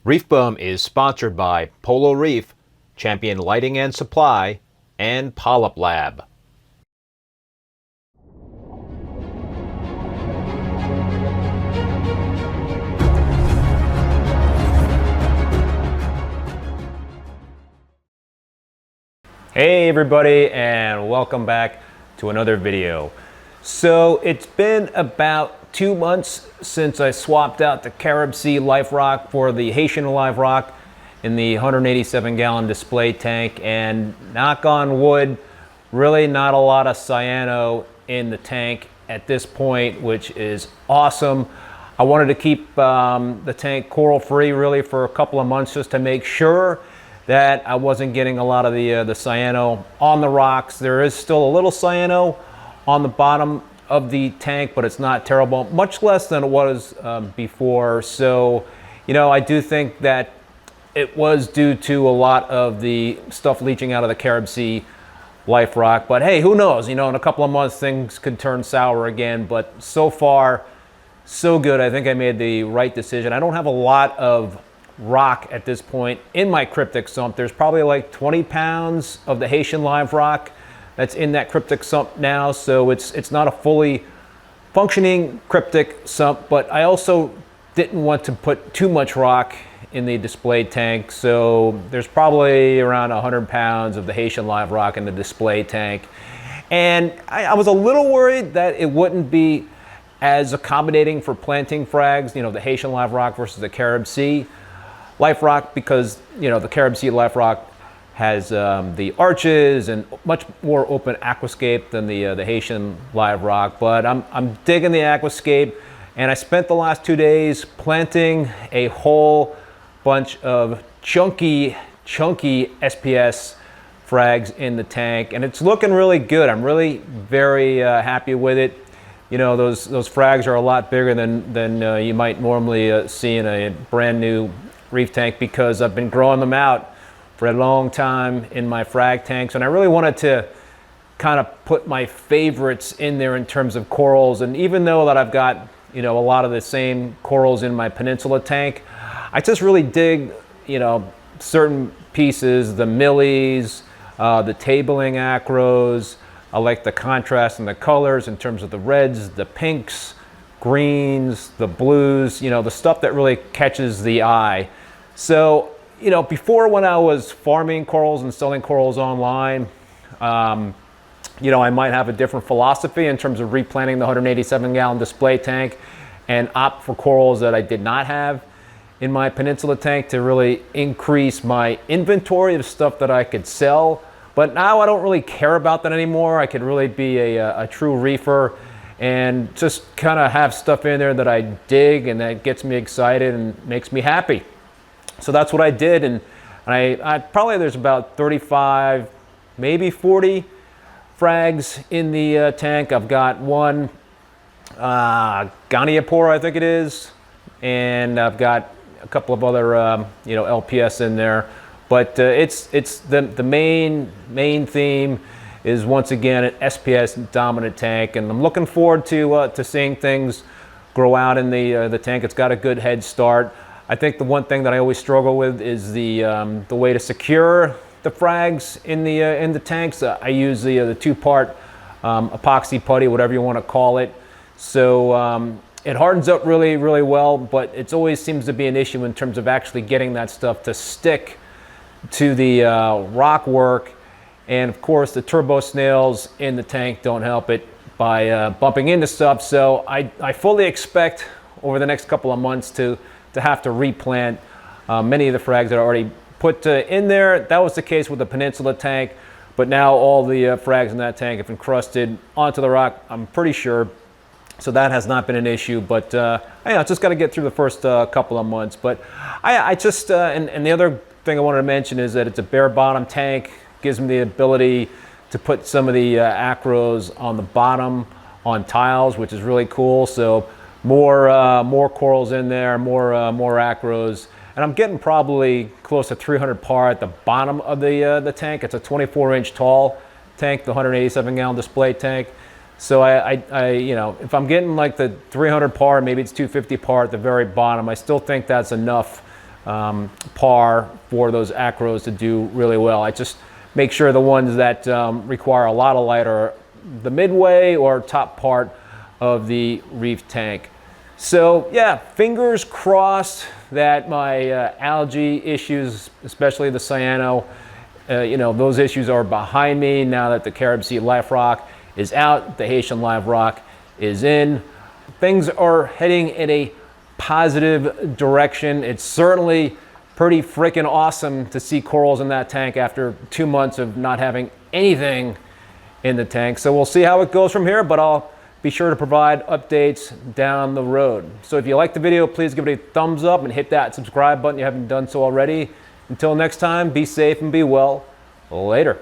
ReefBum is sponsored by Polo Reef, Champion Lighting and Supply, and Polyp Lab. Hey everybody, and welcome back to another video. So it's been about 2 months since I swapped out the Carib Sea Life Rock for the Haitian Live Rock in the 187-gallon display tank, and knock on wood, really not a lot of cyano in the tank at this point, which is awesome. I wanted to keep the tank coral free really for a couple of months just to make sure that I wasn't getting a lot of the cyano on the rocks. There is still a little cyano on the bottom of the tank, but it's not terrible, much less than it was before. So, you know, I do think that it was due to a lot of the stuff leaching out of the Carib Sea Life Rock. But hey, who knows? You know, in a couple of months things could turn sour again. But so far, so good. I think I made the right decision. I don't have a lot of rock at this point in my cryptic sump. There's probably like 20 pounds of the Haitian Live Rock that's in that cryptic sump now, so it's not a fully functioning cryptic sump, but I also didn't want to put too much rock in the display tank, so there's probably around 100 pounds of the Haitian Live Rock in the display tank. And I was a little worried that it wouldn't be as accommodating for planting frags, you know, the Haitian Live Rock versus the Carib Sea Life Rock, because, you know, the Carib Sea Life Rock has the arches and much more open aquascape than the Haitian Live Rock. But I'm digging the aquascape, and I spent the last 2 days planting a whole bunch of chunky SPS frags in the tank, and it's looking really good. I'm really very happy with it. You know, those frags are a lot bigger than you might normally see in a brand new reef tank, because I've been growing them out for a long time in my frag tanks, and I really wanted to kind of put my favorites in there in terms of corals. And even though that I've got, you know, a lot of the same corals in my peninsula tank, I just really dig, you know, certain pieces, the millies, the tabling acros. I like the contrast and the colors in terms of the reds, the pinks, greens, the blues, you know, the stuff that really catches the eye. So, you know, before, when I was farming corals and selling corals online, you know, I might have a different philosophy in terms of replanting the 187-gallon display tank and opt for corals that I did not have in my peninsula tank to really increase my inventory of stuff that I could sell. But now I don't really care about that anymore. I could really be a true reefer and just kind of have stuff in there that I dig and that gets me excited and makes me happy. So that's what I did, and I probably, there's about 35, maybe 40 frags in the tank. I've got one Goniapora, I think it is, and I've got a couple of other you know, LPS in there. But it's the main theme is once again an SPS dominant tank, and I'm looking forward to seeing things grow out in the tank. It's got a good head start. I think the one thing that I always struggle with is the way to secure the frags in the tanks. I use the two-part epoxy putty, whatever you want to call it. So it hardens up really well, but it always seems to be an issue in terms of actually getting that stuff to stick to the rock work. And of course, the turbo snails in the tank don't help it by bumping into stuff. So I fully expect over the next couple of months to have to replant many of the frags that are already put in there. That was the case with the peninsula tank, but now all the frags in that tank have encrusted onto the rock, I'm pretty sure. So that has not been an issue, but I just got to get through the first couple of months. But I just, and the other thing I wanted to mention is that it's a bare bottom tank. Gives me the ability to put some of the acros on the bottom on tiles, which is really cool. So more corals in there, more acros, and I'm getting probably close to 300 par at the bottom of the tank. It's a 24-inch tall tank, the 187-gallon display tank. So I you know, if I'm getting like the 300 par, maybe it's 250 par at the very bottom, I still think that's enough par for those acros to do really well. I just make sure the ones that require a lot of light are the midway or top part of the reef tank. So yeah, fingers crossed that my algae issues, especially the cyano, those issues are behind me now that the Carib Sea life rock is out, the Haitian live rock is in. Things are heading in a positive direction. It's certainly pretty freaking awesome to see corals in that tank after 2 months of not having anything in the tank. So we'll see how it goes from here, but I'll be sure to provide updates down the road. So if you like the video, please give it a thumbs up and hit that subscribe button if you haven't done so already. Until next time, be safe and be well. Later.